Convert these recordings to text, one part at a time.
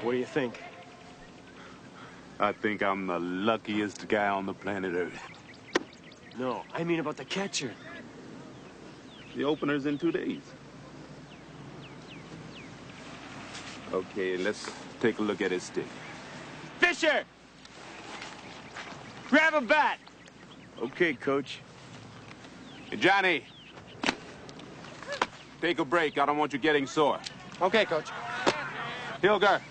What do you think? I think I'm the luckiest guy on the planet Earth. No, I mean about the catcher. The opener's in 2 days. Okay, let's take a look at his stick. Fisher! Grab a bat! Okay, Coach. Hey, Johnny. Take a break. I don't want you getting sore. Okay, Coach. Hilger.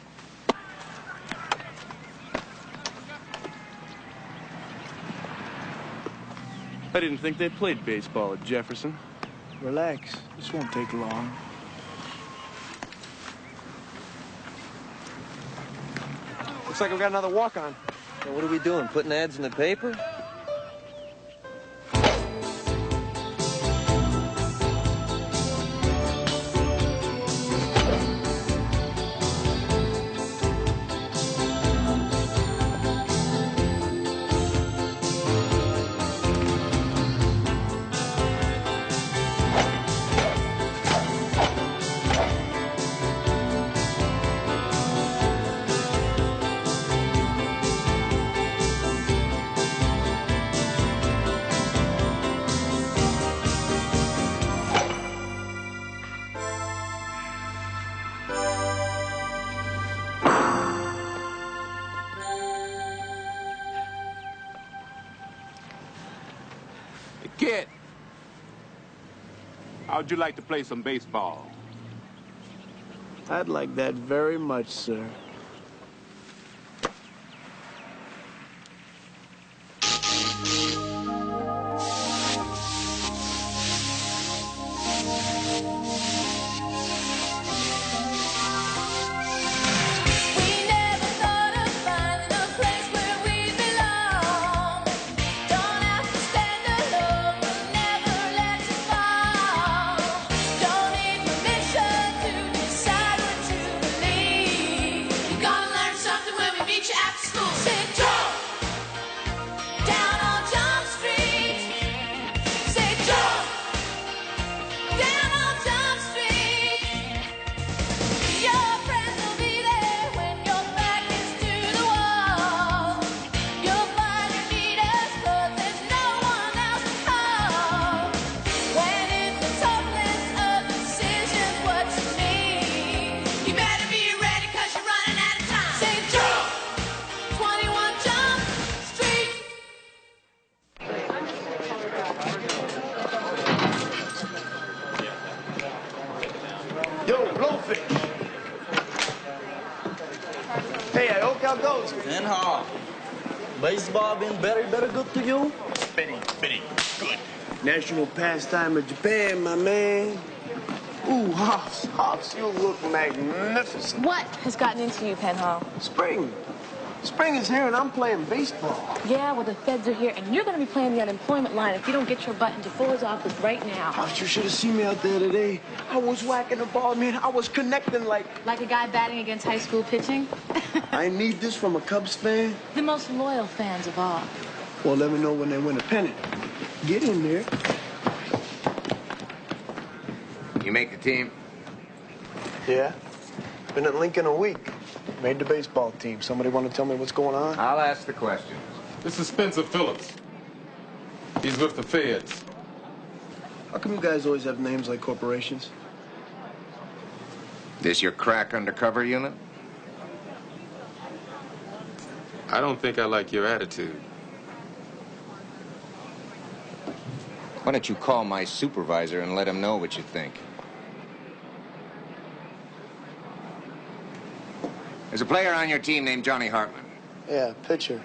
I didn't think they played baseball at Jefferson. Relax. This won't take long. Looks like we got another walk-on. So what are we doing, putting ads in the paper? Kid, how'd you like to play some baseball? I'd like that very much, sir. Yo, Blowfish. Hey, I hope y'all goes. And how? Baseball been very good to you? Very good. National pastime of Japan, my man. Ooh, Hops, you look magnificent. What has gotten into you, Penhall? Spring. Spring is here and I'm playing baseball. Yeah, well, the feds are here, and you're going to be playing the unemployment line if you don't get your butt into Fuller's office right now. Hops, you should have seen me out there today. I was whacking the ball, man. I was connecting like... Like a guy batting against high school pitching? I need this from a Cubs fan. The most loyal fans of all. Well, let me know when they win a pennant. Get in there. You make the team? Yeah. Been at Lincoln a week. Made the baseball team. Somebody want to tell me what's going on? I'll ask the questions. This is Spencer Phillips. He's with the feds. How come you guys always have names like corporations? This your crack undercover unit? I don't think I like your attitude. Why don't you call my supervisor and let him know what you think? There's a player on your team named Johnny Hartman. Yeah, pitcher.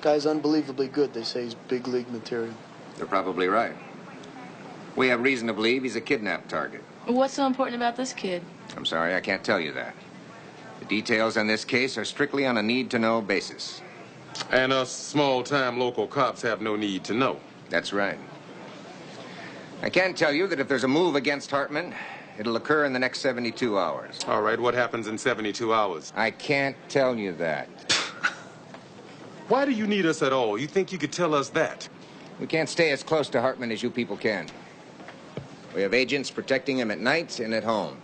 Guy's unbelievably good. They say he's big league material. They're probably right. We have reason to believe he's a kidnap target. What's so important about this kid? I'm sorry, I can't tell you that. The details on this case are strictly on a need-to-know basis. And us small-time local cops have no need to know. That's right. I can tell you that if there's a move against Hartman, it'll occur in the next 72 hours. All right, what happens in 72 hours? I can't tell you that. Why do you need us at all? You think you could tell us that? We can't stay as close to Hartman as you people can. We have agents protecting him at night and at home.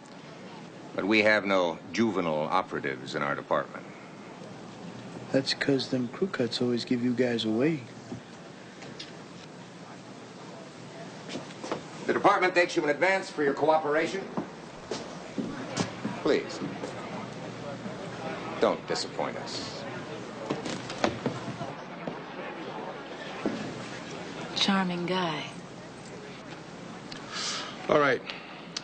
But we have no juvenile operatives in our department. That's because them crew cuts always give you guys away. The department thanks you in advance for your cooperation. Please, don't disappoint us. Charming guy. All right.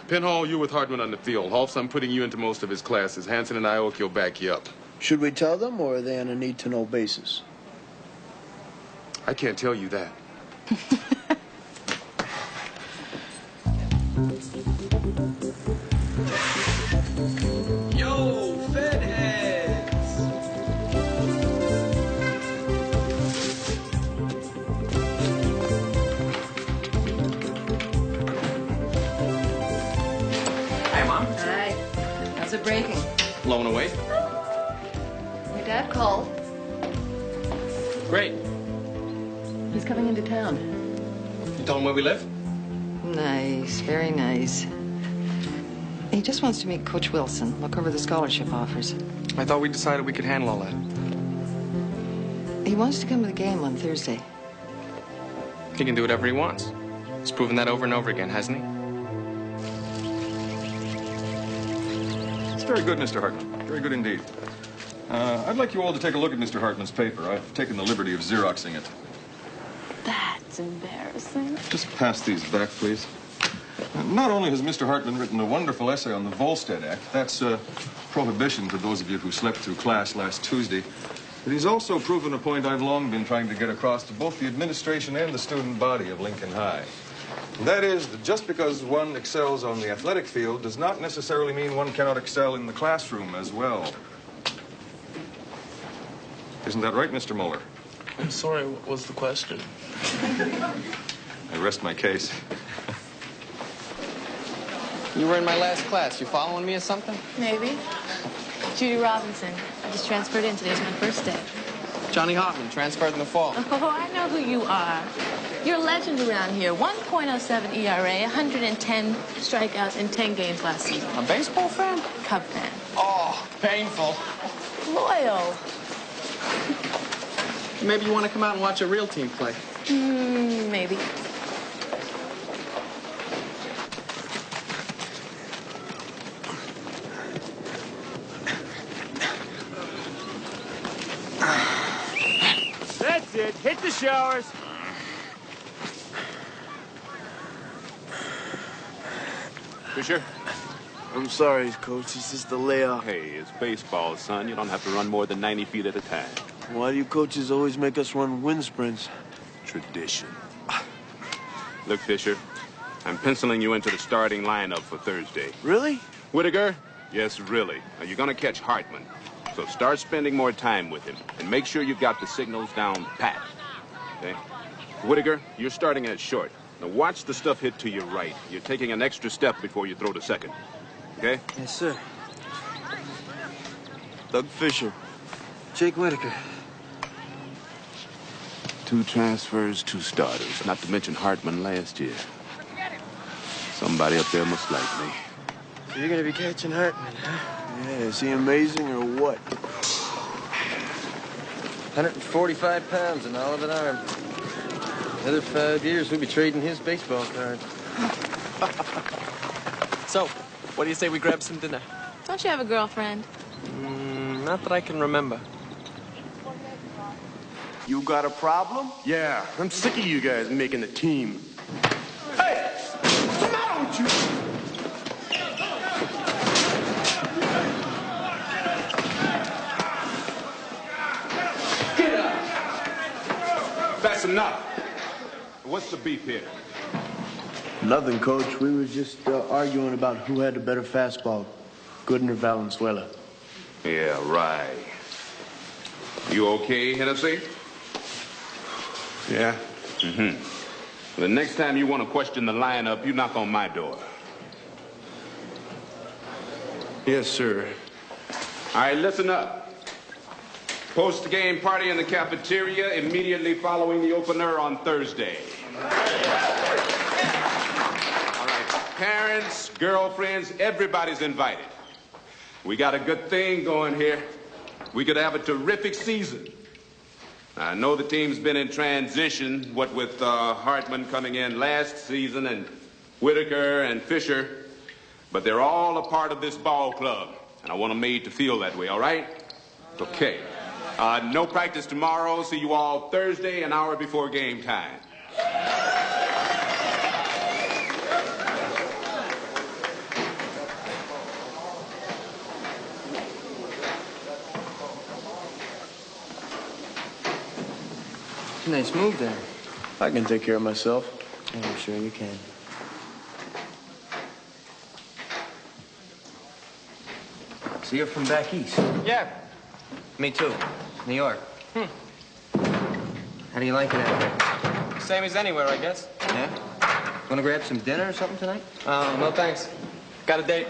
Penhall, you're with Hartman on the field. Holtz, I'm putting you into most of his classes. Hanson and Ioki will back you up. Should we tell them, or are they on a need-to-know basis? I can't tell you that. Yo, Fed heads! Hi, Mom. Hi. How's it breaking? Blown away. Your dad called. Great. He's coming into town. You told him where we live? Nice, very nice. He just wants to meet Coach Wilson, look over the scholarship offers. I thought we decided we could handle all that. He wants to come to the game on Thursday. He can do whatever he wants. He's proven that over and over again, hasn't he? It's very good, Mr. Hartman. Very good indeed. I'd like you all to take a look at Mr. Hartman's paper. I've taken the liberty of Xeroxing it. That's embarrassing. Just pass these back, please. Not only has Mr. Hartman written a wonderful essay on the Volstead Act, that's a prohibition to those of you who slept through class last Tuesday, but he's also proven a point I've long been trying to get across to both the administration and the student body of Lincoln High. And that is that just because one excels on the athletic field does not necessarily mean one cannot excel in the classroom as well. Isn't that right, Mr. Mueller? I'm sorry, what was the question? I rest my case. You were in my last class. You following me or something? Maybe. Judy Robinson. I just transferred in. Today's my first day. Johnny Hoffman, transferred in the fall. Oh, I know who you are. You're a legend around here. 1.07 ERA, 110 strikeouts in 10 games last season. A baseball fan? Cub fan. Oh, painful. Loyal. Maybe you want to come out and watch a real team play. Maybe. That's it. Hit the showers. Fisher? I'm sorry, Coach. It's just a layoff. Hey, it's baseball, son. You don't have to run more than 90 feet at a time. Why do you coaches always make us run wind sprints? Tradition. Look, Fisher, I'm penciling you into the starting lineup for Thursday. Really? Whitaker? Yes, really. Now, you're going to catch Hartman. So start spending more time with him. And make sure you've got the signals down pat. Okay? Whitaker, you're starting at short. Now watch the stuff hit to your right. You're taking an extra step before you throw to second. Okay? Yes, sir. Doug Fisher. Jake Whitaker. 2 transfers, 2 starters. Not to mention Hartman last year. Somebody up there must like me. So you're gonna be catching Hartman, huh? Yeah, is he amazing or what? 145 pounds and all of an arm. Another 5 years, we'll be trading his baseball card. So, what do you say we grab some dinner? Don't you have a girlfriend? Not that I can remember. You got a problem? Yeah, I'm sick of you guys making the team. Hey! What's the matter with you? That's enough. What's the beef here? Nothing, Coach. We were just arguing about who had the better fastball, Gooden or Valenzuela. Yeah, right. You okay, Hennessy? Yeah. The next time you want to question the lineup, you knock on my door. Yes, sir. All right, listen up. Post-game party in the cafeteria immediately following the opener on Thursday. All right, parents, girlfriends, everybody's invited. We got a good thing going here. We could have a terrific season. I know the team's been in transition, what with Hartman coming in last season and Whitaker and Fisher, but they're all a part of this ball club, and I want them made to feel that way, all right? Okay. No practice tomorrow. See you all Thursday, an hour before game time. Nice move there. I can take care of myself. I'm sure you can. So you're from back east? Yeah. Me too. New York. How do you like it out there? Same as anywhere, I guess. Yeah? Want to grab some dinner or something tonight? No thanks. Got a date.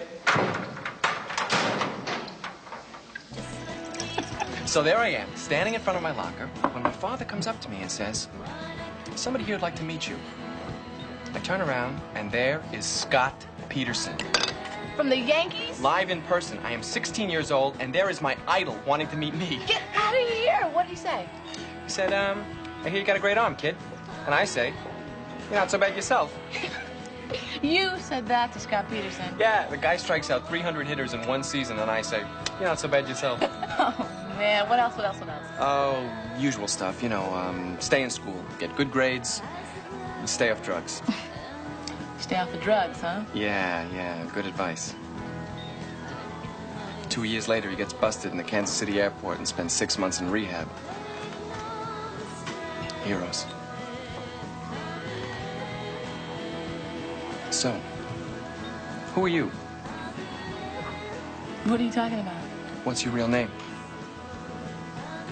So there I am, standing in front of my locker, when my father comes up to me and says, somebody here would like to meet you. I turn around, and there is Scott Peterson. From the Yankees? Live in person. I am 16 years old, and there is my idol wanting to meet me. Get out of here! What did he say? He said, I hear you got a great arm, kid. And I say, you're not so bad yourself. You said that to Scott Peterson. Yeah, the guy strikes out 300 hitters in one season, and I say, you're not so bad yourself. Oh, man. What else? Oh, usual stuff. You know, stay in school, get good grades, and stay off drugs. Stay off the drugs, huh? Yeah, good advice. 2 years later, he gets busted in the Kansas City airport and spends 6 months in rehab. Heroes. So, who are you? What are you talking about? What's your real name?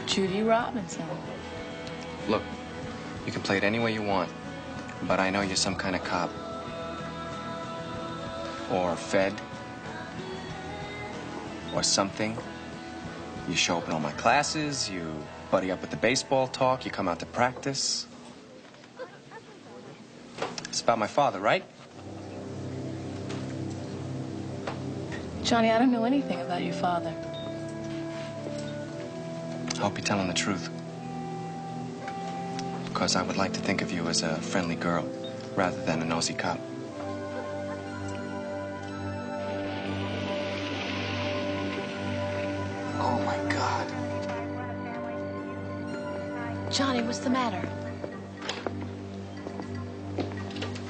Judy Robinson. Look, you can play it any way you want, but I know you're some kind of cop. Or Fed. Or something. You show up in all my classes, you buddy up with the baseball talk, you come out to practice. It's about my father, right? Johnny, I don't know anything about your father. I hope you're telling the truth. Because I would like to think of you as a friendly girl, rather than a nosy cop. Oh, my God. Johnny, what's the matter?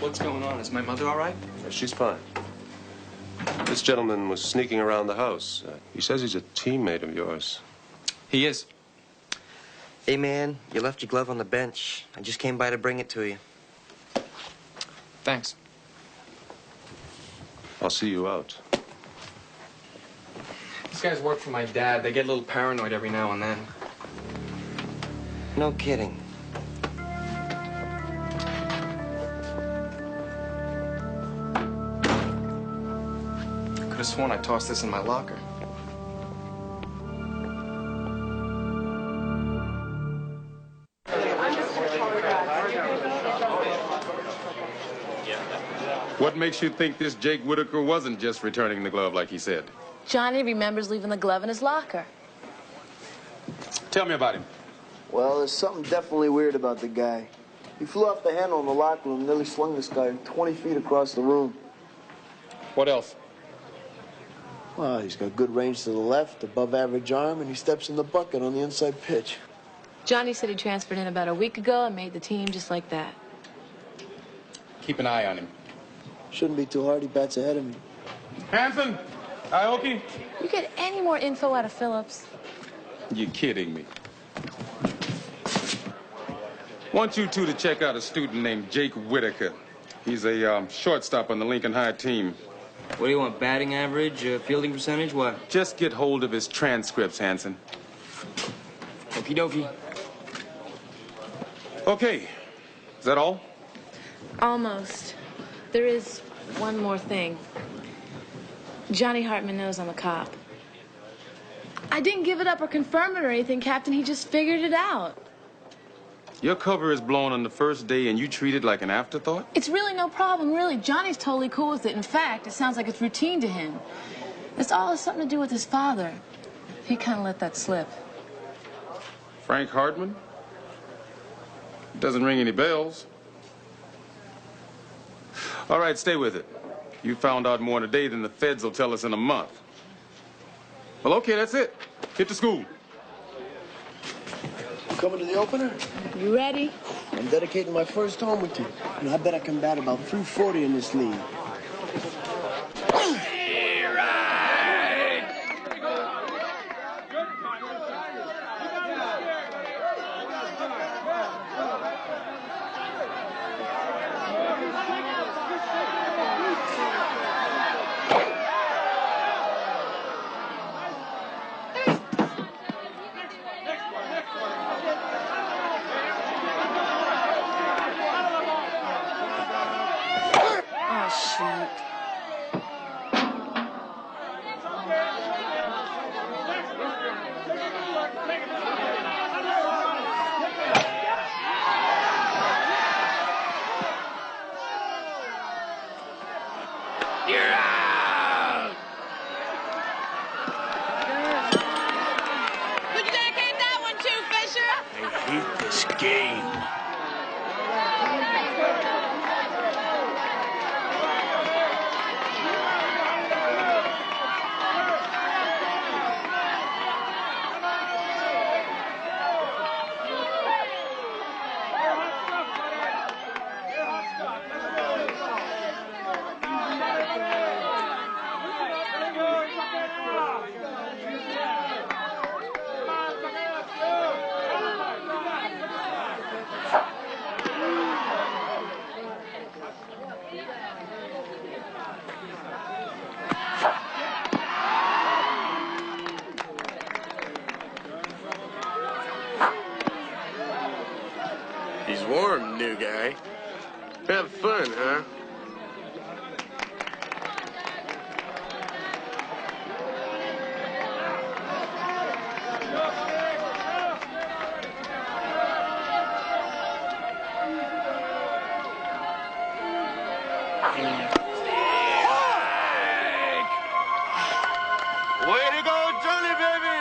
What's going on? Is my mother all right? She's fine. This gentleman was sneaking around the house. He says he's a teammate of yours. He is. Hey, man, you left your glove on the bench. I just came by to bring it to you. Thanks. I'll see you out. These guys work for my dad. They get a little paranoid every now and then. No kidding. Could have sworn I tossed this in my locker. What makes you think this Jake Whitaker wasn't just returning the glove like he said? Johnny remembers leaving the glove in his locker. Tell me about him. Well, there's something definitely weird about the guy. He flew off the handle in the locker room, nearly slung this guy 20 feet across the room. What else? Well, he's got good range to the left, above average arm, and he steps in the bucket on the inside pitch. Johnny said he transferred in about a week ago and made the team just like that. Keep an eye on him. Shouldn't be too hard. He bats ahead of me. Hanson? Aoki? You get any more info out of Phillips? You kidding me? Want you two to check out a student named Jake Whitaker. He's a shortstop on the Lincoln High team. What do you want, batting average, fielding percentage, what? Just get hold of his transcripts, Hanson. Okie dokie. Okay. Is that all? Almost. There is one more thing. Johnny Hartman knows I'm a cop. I didn't give it up or confirm it or anything, Captain. He just figured it out. Your cover is blown on the first day and you treat it like an afterthought? It's really no problem, really. Johnny's totally cool with it. In fact, it sounds like it's routine to him. This all has something to do with his father. He kind of let that slip. Frank Hartman? Doesn't ring any bells. All right, stay with it. You found out more in a day than the feds will tell us in a month. Well, okay, that's it. Hit the school. Coming to the opener? You ready? I'm dedicating my first home with you. I bet I can bat about 340 in this league. He's warm, new guy. Have fun, huh? Way to go, Johnny, baby!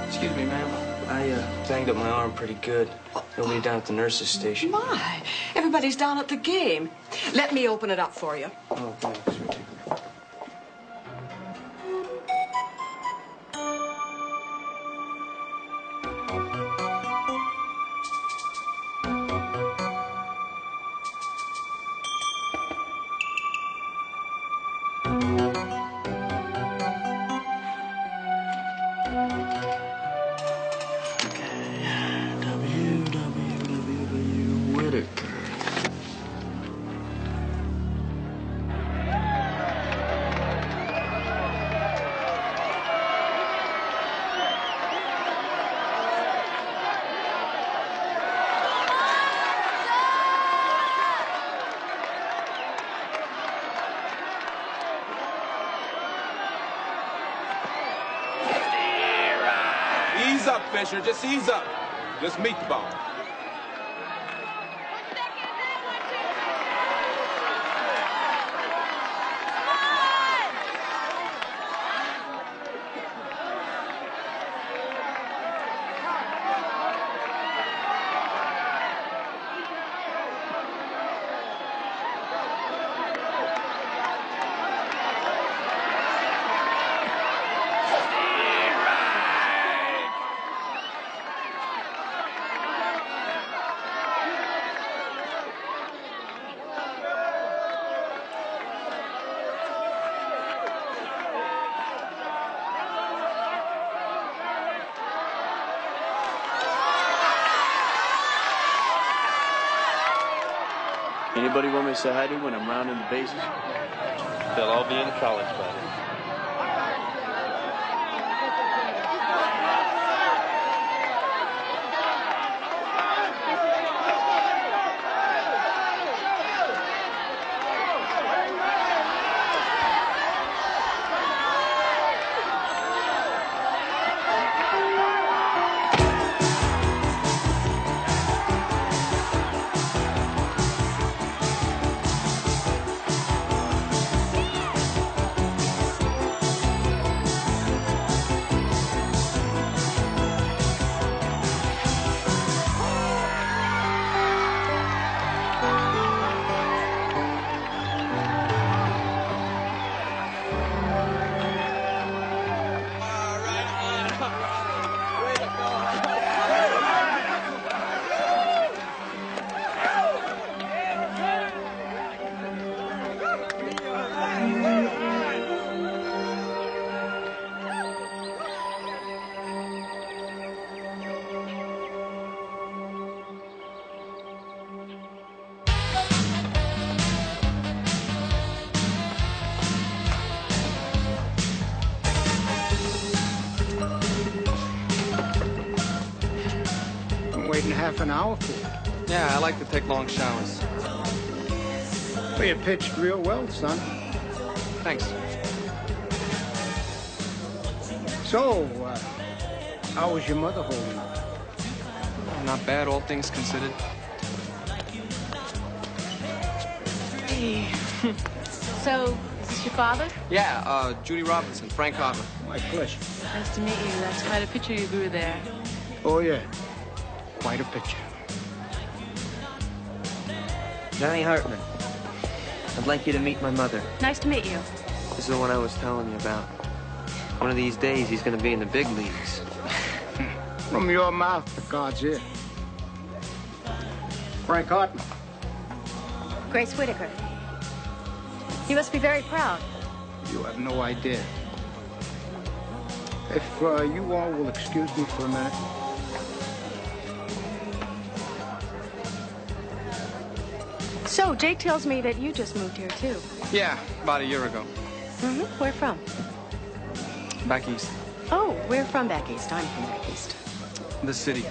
Excuse me, ma'am. I banged up my arm pretty good. They'll be down at the nurse's station. My, everybody's down at the game. Let me open it up for you. Oh, thanks, sweetie. Ease up, Fisher. Just ease up. Just meet the ball. Anybody want me to say hi to when I'm rounding the bases? They'll all be in college by then. Waiting half an hour for you. Yeah, I like to take long showers. Well, you pitched real well, son. Thanks. So, how was your mother holding up? Not bad, all things considered. Hey. So, is this your father? Yeah, Judy Robinson, Frank Hartman. My pleasure. Nice to meet you. That's quite a picture you grew there. Oh, yeah. Quite a picture. Johnny Hartman. I'd like you to meet my mother. Nice to meet you. This is the one I was telling you about. One of these days, he's going to be in the big leagues. From your mouth to God's ear. Frank Hartman. Grace Whitaker. You must be very proud. You have no idea. If you all will excuse me for a minute. So, Jake tells me that you just moved here, too. Yeah, about a year ago. Mm-hmm. Where from? Back east. Oh, we're from back east. I'm from back east. The city.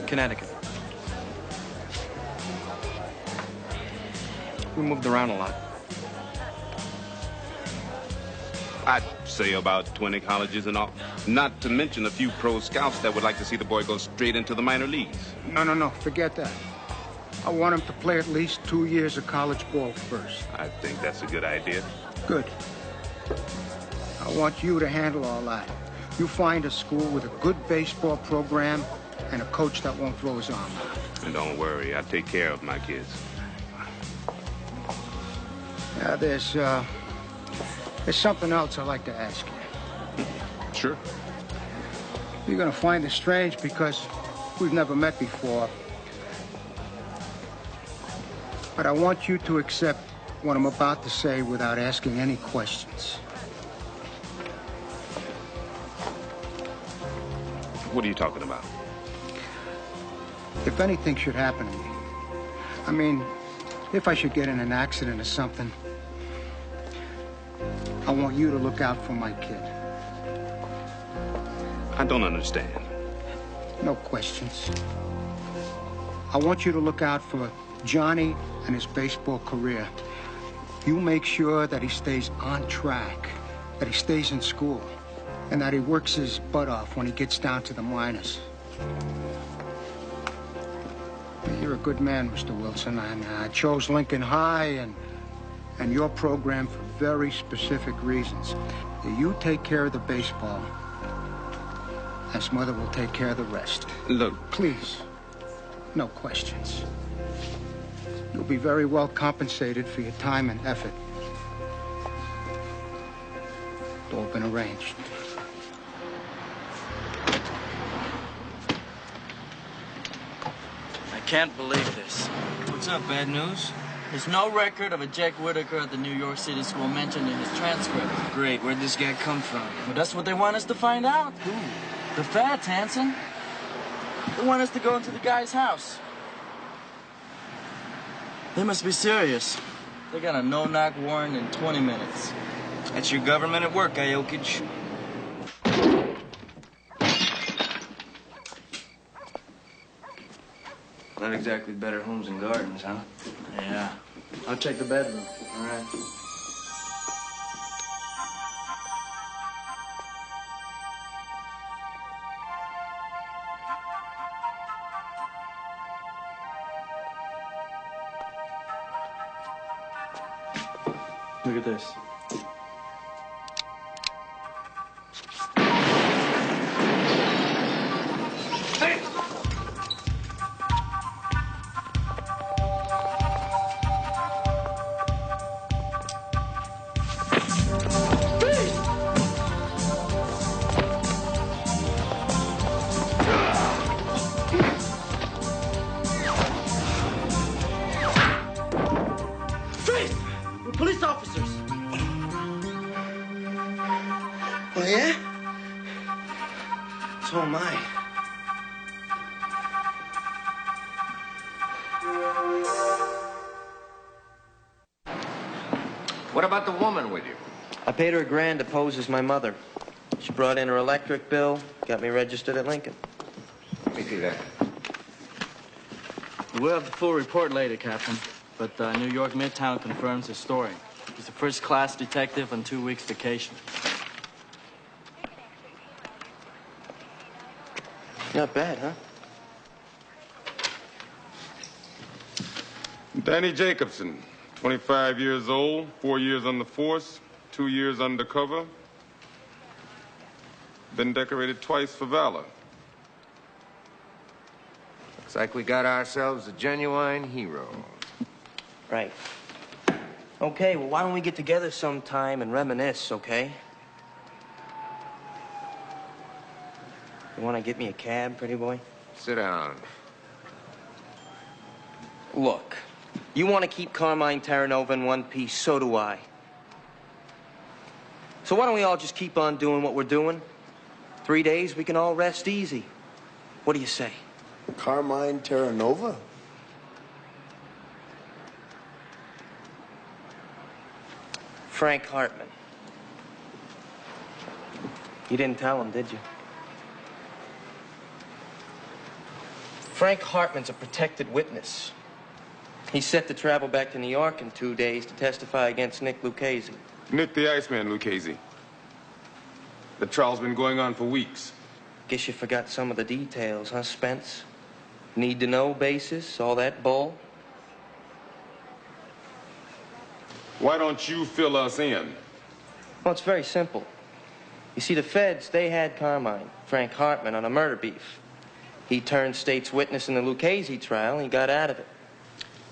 Connecticut. We moved around a lot. I'd say about 20 colleges and all. Not to mention a few pro scouts that would like to see the boy go straight into the minor leagues. No. Forget that. I want him to play at least 2 years of college ball first. I think that's a good idea. Good. I want you to handle all that. You find a school with a good baseball program and a coach that won't throw his arm out. And don't worry, I take care of my kids. Now, there's something else I'd like to ask you. Sure. You're gonna find it strange because we've never met before. But I want you to accept what I'm about to say without asking any questions. What are you talking about? If anything should happen to me, I mean, if I should get in an accident or something, I want you to look out for my kid. I don't understand. No questions. I want you to look out for Johnny and his baseball career. You make sure that he stays on track, that he stays in school, and that he works his butt off when he gets down to the minors. You're a good man, Mr. Wilson, and I chose Lincoln High and your program for very specific reasons. You take care of the baseball, and his mother will take care of the rest. Look. Please, no questions. You'll be very well compensated for your time and effort. It's all been arranged. I can't believe this. What's up, bad news? There's no record of a Jake Whitaker at the New York City school mentioned in his transcript. Great, where'd this guy come from? Well, that's what they want us to find out. Who? The feds, Hanson. They want us to go into the guy's house. They must be serious. They got a no-knock warrant in 20 minutes. That's your government at work, Jokic. Not exactly better homes and gardens, huh? Yeah. I'll check the bedroom. All right. Look at this. We're police officers. Oh, yeah? So am I. What about the woman with you? I paid her $1,000 to pose as my mother. She brought in her electric bill, got me registered at Lincoln. Let me see that. We'll have the full report later, Captain. But New York Midtown confirms his story. He's a first-class detective on 2 weeks vacation. Not bad, huh? Danny Jacobson, 25 years old, 4 years on the force, 2 years undercover. Been decorated twice for valor. Looks like we got ourselves a genuine hero. Right. Okay, well, why don't we get together sometime and reminisce, okay? You want to get me a cab, pretty boy? Sit down. Look, you want to keep Carmine Terranova in one piece, so do I. So why don't we all just keep on doing what we're doing? 3 days, we can all rest easy. What do you say? Carmine Terranova? Frank Hartman. You didn't tell him, did you? Frank Hartman's a protected witness. He's set to travel back to New York in 2 days to testify against Nick Lucchese. Nick the Iceman Lucchese. The trial's been going on for weeks. Guess you forgot some of the details, huh, Spence? Need to know basis, all that bull? Why don't you fill us in? Well, it's very simple. You see, the feds, they had Carmine, Frank Hartman, on a murder beef. He turned state's witness in the Lucchese trial, and he got out of it.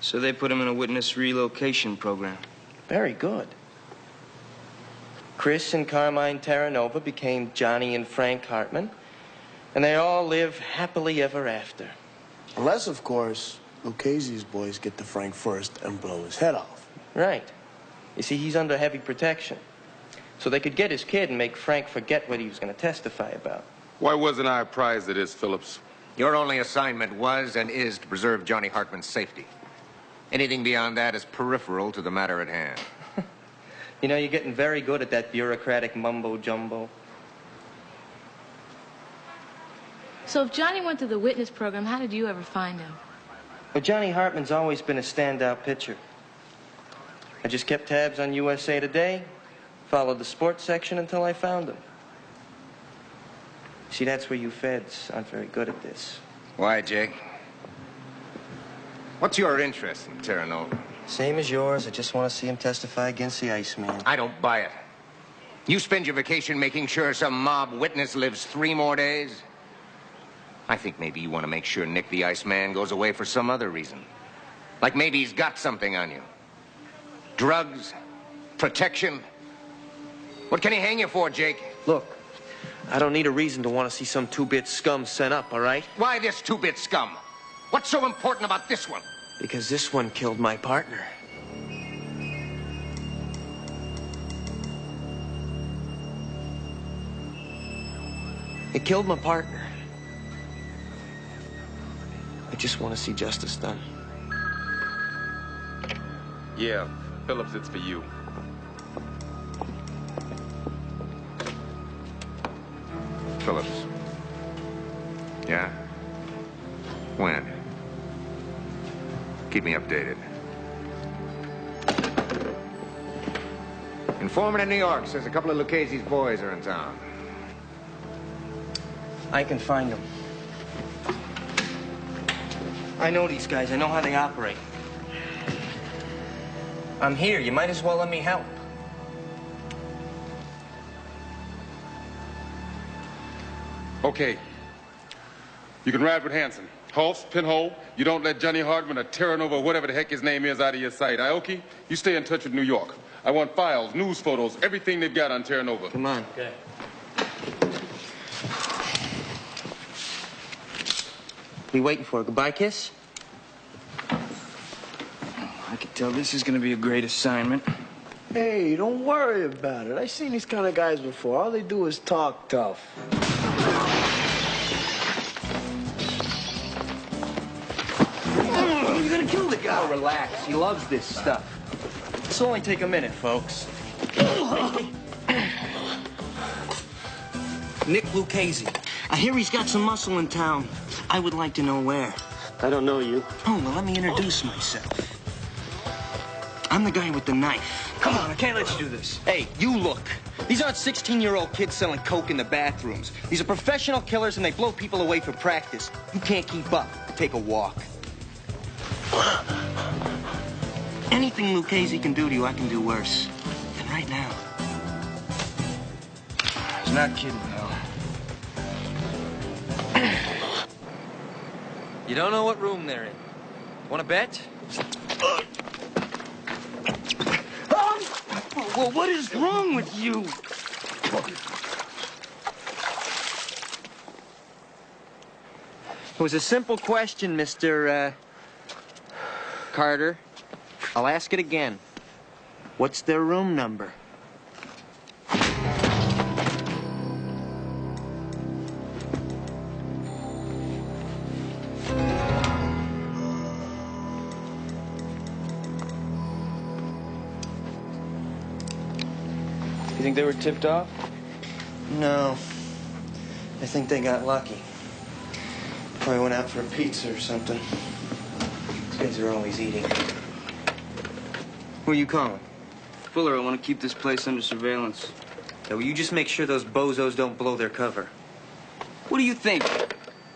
So they put him in a witness relocation program. Very good. Chris and Carmine Terranova became Johnny and Frank Hartman, and they all live happily ever after. Unless, of course, Lucchese's boys get to Frank first and blow his head off. Right. You see, he's under heavy protection. So they could get his kid and make Frank forget what he was going to testify about. Why wasn't I apprised of this, Phillips? Your only assignment was and is to preserve Johnny Hartman's safety. Anything beyond that is peripheral to the matter at hand. You know, you're getting very good at that bureaucratic mumbo-jumbo. So if Johnny went to the witness program, how did you ever find him? Well, Johnny Hartman's always been a standout pitcher. I just kept tabs on USA Today, followed the sports section until I found him. See, that's where you feds aren't very good at this. Why, Jake? What's your interest in Terranova? Same as yours. I just want to see him testify against the Iceman. I don't buy it. You spend your vacation making sure some mob witness lives 3 more days? I think maybe you want to make sure Nick the Iceman goes away for some other reason. Like maybe he's got something on you. Drugs? Protection? What can he hang you for, Jake? Look, I don't need a reason to want to see some 2-bit scum sent up, all right? Why this 2-bit scum? What's so important about this one? Because this one killed my partner. It killed my partner. I just want to see justice done. Yeah, Phillips, it's for you. Phillips. Yeah? When? Keep me updated. Informant in New York says a couple of Lucchese's boys are in town. I can find them. I know these guys. I know how they operate. I'm here. You might as well let me help. Okay. You can ride with Hanson. Hulse, Pinhole, you don't let Johnny Hartman or Terranova, whatever the heck his name is, out of your sight. Aoki, you stay in touch with New York. I want files, news photos, everything they've got on Terranova. Come on. Okay. We waiting for a goodbye kiss? I can tell this is gonna be a great assignment. Hey, don't worry about it. I've seen these kind of guys before. All they do is talk tough. You're gonna kill the guy. Oh, relax. He loves this stuff. This'll only take a minute, folks. Nick Lucchese. I hear he's got some muscle in town. I would like to know where. I don't know you. Oh, well, let me introduce myself. I'm the guy with the knife. Come on, I can't let you do this. Hey, you look. These aren't 16-year-old kids selling coke in the bathrooms. These are professional killers, and they blow people away for practice. You can't keep up. Take a walk. Anything Lucchese can do to you, I can do worse. And right now. He's not kidding, though. You don't know what room they're in. Want to bet? Well, what is wrong with you? It was a simple question, Mr. Carter. I'll ask it again. What's their room number? You think they were tipped off? No. I think they got lucky. Probably went out for a pizza or something. These guys are always eating. Who are you calling? Fuller, I want to keep this place under surveillance. Yeah, well, you just make sure those bozos don't blow their cover. What do you think?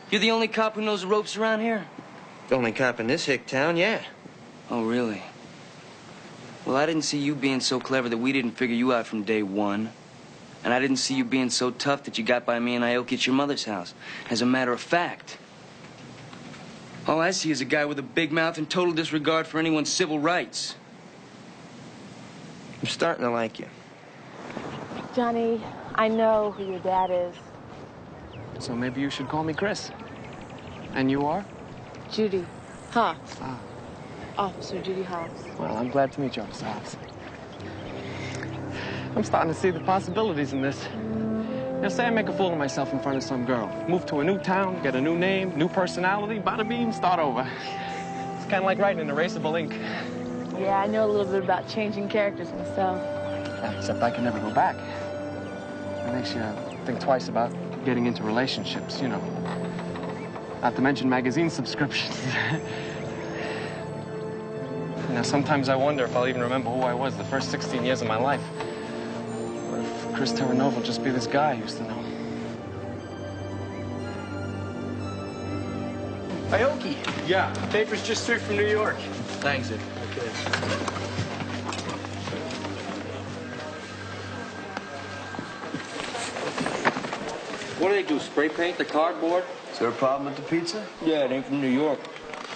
You're the only cop who knows the ropes around here? The only cop in this hick town, yeah. Oh, really? Well, I didn't see you being so clever that we didn't figure you out from day one. And I didn't see you being so tough that you got by me and Aoki at your mother's house. As a matter of fact, all I see is a guy with a big mouth and total disregard for anyone's civil rights. I'm starting to like you. Johnny, I know who your dad is. So maybe you should call me Chris. And you are? Judy Hawks. Ah. Officer Judy Hawks. Well, I'm glad to meet you, Officer Hawks. I'm starting to see the possibilities in this. Now, say I make a fool of myself in front of some girl. Move to a new town, get a new name, new personality, bada beam, start over. It's kind of like writing in erasable ink. Yeah, I know a little bit about changing characters myself. Except I can never go back. It makes you think twice about getting into relationships, you know. Not to mention magazine subscriptions. Now, sometimes I wonder if I'll even remember who I was the first 16 years of my life. Or if Chris Terranova will just be this guy I used to know. Aoki. Yeah? Papers just straight from New York. Thanks, Ed. Okay. What do they do, spray paint the cardboard? Is there a problem with the pizza? Yeah, it ain't from New York.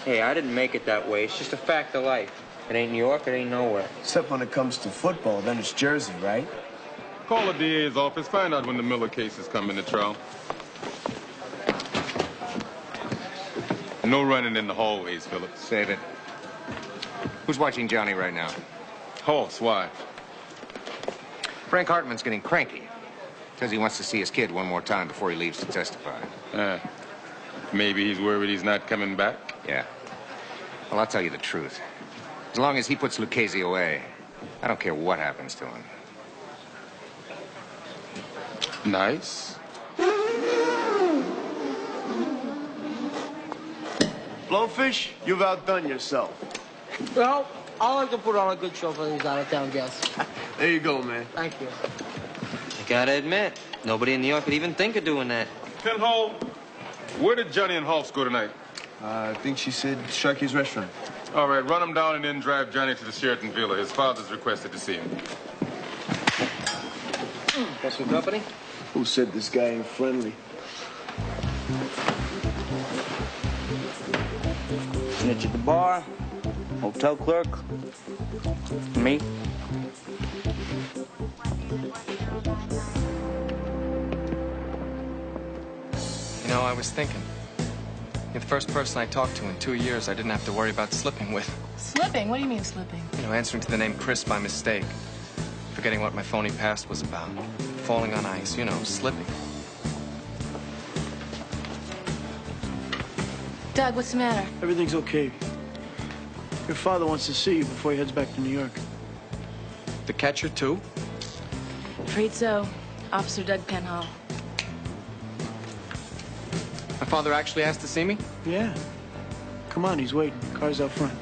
Hey, I didn't make it that way. It's just a fact of life. It ain't New York, it ain't nowhere. Except when it comes to football, then it's Jersey, right? Call the DA's office, find out when the Miller case is coming to trial. No running in the hallways, Phillips. Save it. Who's watching Johnny right now? Hulse, why? Frank Hartman's getting cranky. Says he wants to see his kid one more time before he leaves to testify. Maybe he's worried he's not coming back? Yeah. Well, I'll tell you the truth. As long as he puts Lucchese away, I don't care what happens to him. Nice. Blowfish, you've outdone yourself. Well, I like to put on a good show for these out-of-town guests. There you go, man. Thank you. I gotta admit, nobody in New York would even think of doing that. Pinhole, where did Johnny and Hoffs go tonight? I think she said Sharky's restaurant. All right, run him down and then drive Johnny to the Sheraton Villa. His father's requested to see him. Got some company? Who said this guy ain't friendly? Snitch at the bar, hotel clerk, me. You know, I was thinking. You're the first person I talked to in 2 years I didn't have to worry about slipping with. Slipping? What do you mean slipping? You know, answering to the name Chris by mistake. Forgetting what my phony past was about. Falling on ice, you know, slipping. Doug, what's the matter? Everything's okay. Your father wants to see you before he heads back to New York. The catcher, too? Afraid so. Officer Doug Penhall. My father actually asked to see me? Yeah. Come on, he's waiting. Car's out front.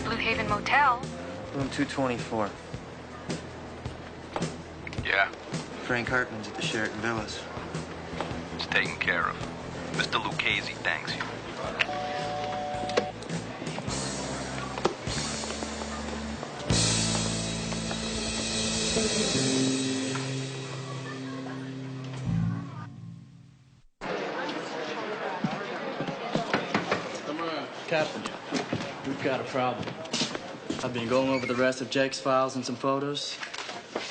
Blue Haven Motel. Room 224. Yeah, Frank Hartman's at the Sheraton Villas. it's taken care of. Mr. Lucchese thanks you. Captain, we've got a problem. I've been going over the rest of Jake's files and some photos.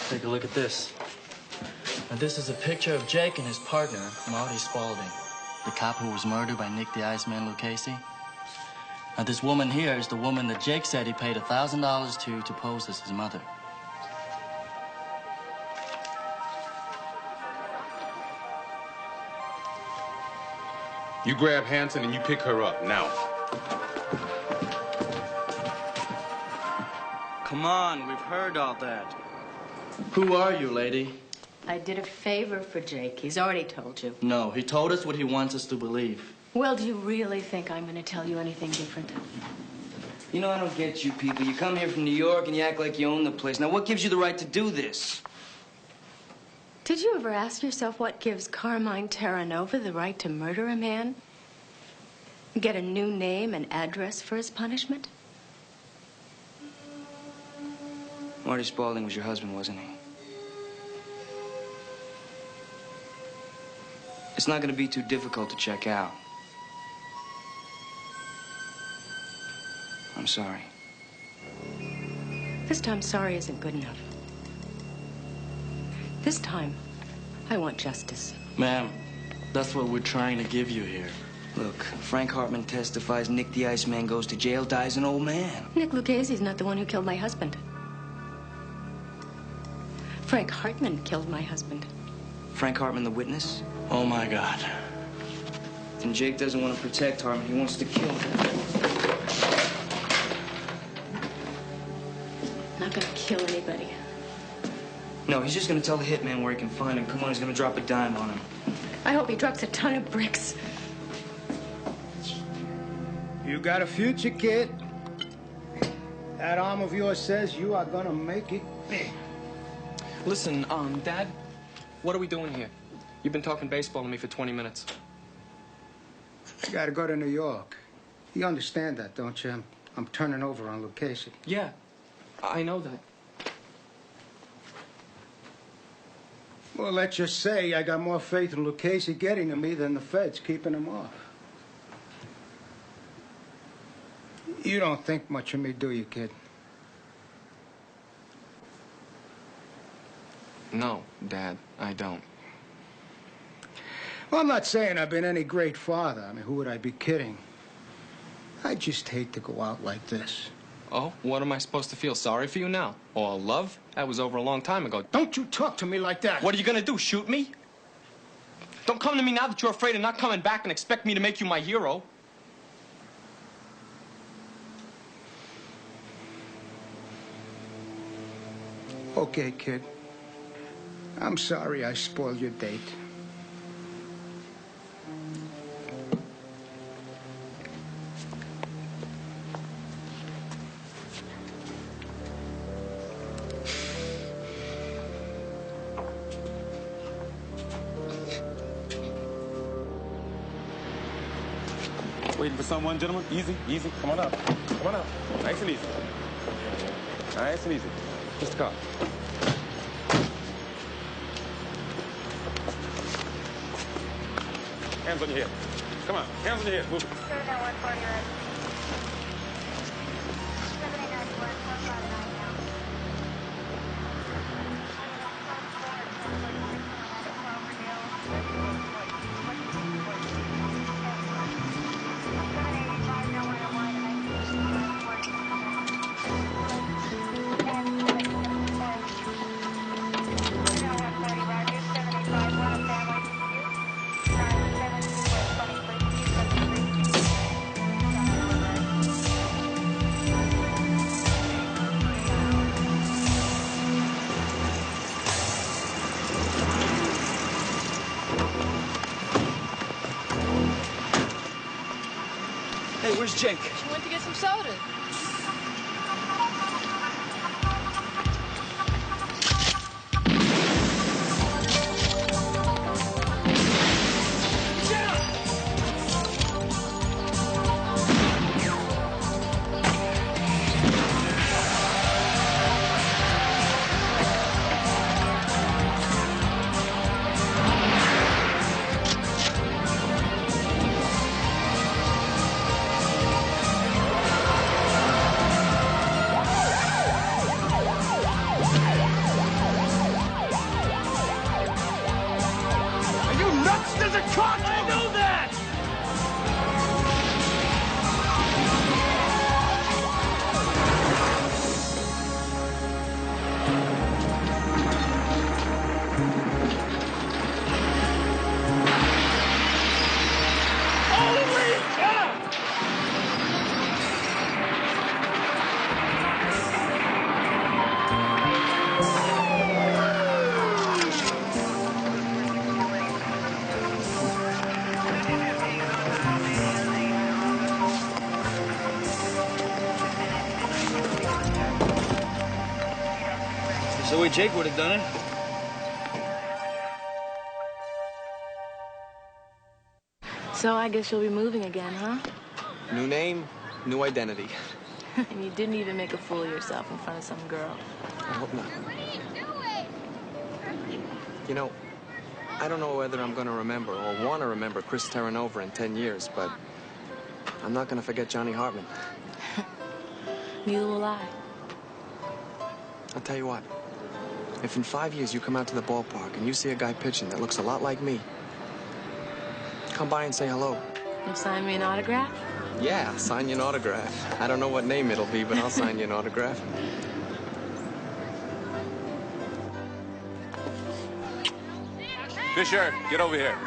Take a look at this. Now, this is a picture of Jake and his partner, Marty Spaulding, the cop who was murdered by Nick the Iceman Lucchese. Now, this woman here is the woman that Jake said he paid $1,000 to pose as his mother. You grab Hanson and you pick her up, now. Come on, we've heard all that. Who are you, lady? I did a favor for Jake. He's already told you. No, he told us what he wants us to believe. Well, do you really think I'm going to tell you anything different? You know, I don't get you people. You come here from New York and you act like you own the place. Now, what gives you the right to do this? Did you ever ask yourself what gives Carmine Terranova the right to murder a man? Get a new name and address for his punishment? Marty Spaulding was your husband, wasn't he? It's not going to be too difficult to check out. I'm sorry. This time, sorry isn't good enough. This time, I want justice. Ma'am, that's what we're trying to give you here. Look, Frank Hartman testifies Nick the Iceman goes to jail, dies an old man. Nick Lucchese's not the one who killed my husband. Frank Hartman killed my husband. Frank Hartman, the witness? Oh, my God. And Jake doesn't want to protect Hartman. He wants to kill him. I'm not gonna kill anybody. No, he's just going to tell the hitman where he can find him. Come on, he's going to drop a dime on him. I hope he drops a ton of bricks. You got a future, kid. That arm of yours says you are gonna make it big. Listen, Dad, what are we doing here? You've been talking baseball to me for 20 minutes. You gotta go to New York. You understand that, don't you? I'm turning over on Lucchese. Yeah, I know that. Well, let's just say I got more faith in Lucchese getting to me than the feds keeping him off. You don't think much of me, do you, kid? No, Dad, I don't. Well, I'm not saying I've been any great father. I mean, who would I be kidding? I just hate to go out like this. Oh, what am I supposed to feel? Sorry for you now? Or love? That was over a long time ago. Don't you talk to me like that. What are you gonna do, shoot me? Don't come to me now that you're afraid of not coming back and expect me to make you my hero. Okay, kid. I'm sorry I spoiled your date. Waiting for someone, gentlemen? Easy, easy. Come on up. Come on up. Nice and easy. Nice and easy. Mr. Carr. Hands on your head. Come on. Hands on your head. Move it. Hey, where's Jake? She went to get some soda. There's a cock! I know that! Holy cow! That's the way Jake would have done it. So I guess you'll be moving again, huh? New name, new identity. And you didn't even make a fool of yourself in front of some girl. I hope not. You know, I don't know whether I'm going to remember or want to remember Chris Terranova in 10 years, but I'm not going to forget Johnny Hartman. Neither will I. I'll tell you what. If in 5 years you come out to the ballpark and you see a guy pitching that looks a lot like me, come by and say hello. You'll sign me an autograph? Yeah, I'll sign you an autograph. I don't know what name it'll be, but I'll sign you an autograph. Fisher, get over here.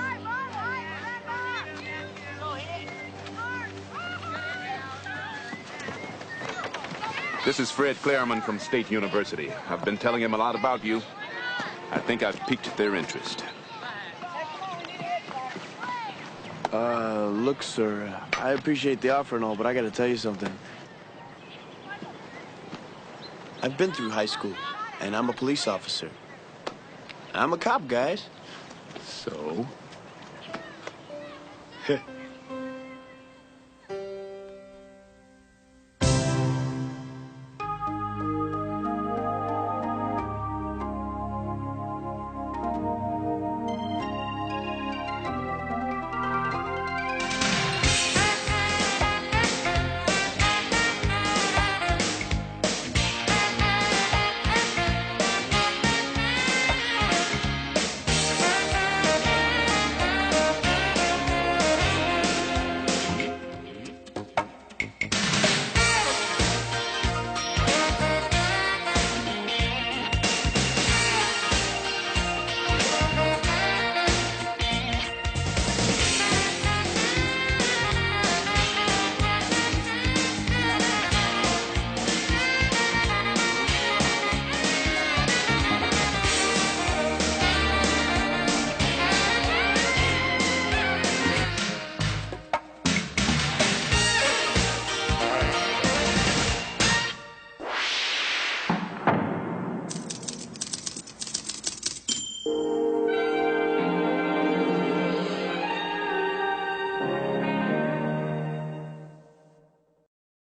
This is Fred Clareman from State University. I've been telling him a lot about you. I think I've piqued their interest. Look, sir, I appreciate the offer and all, but I gotta tell you something. I've been through high school, and I'm a police officer. I'm a cop, guys. So?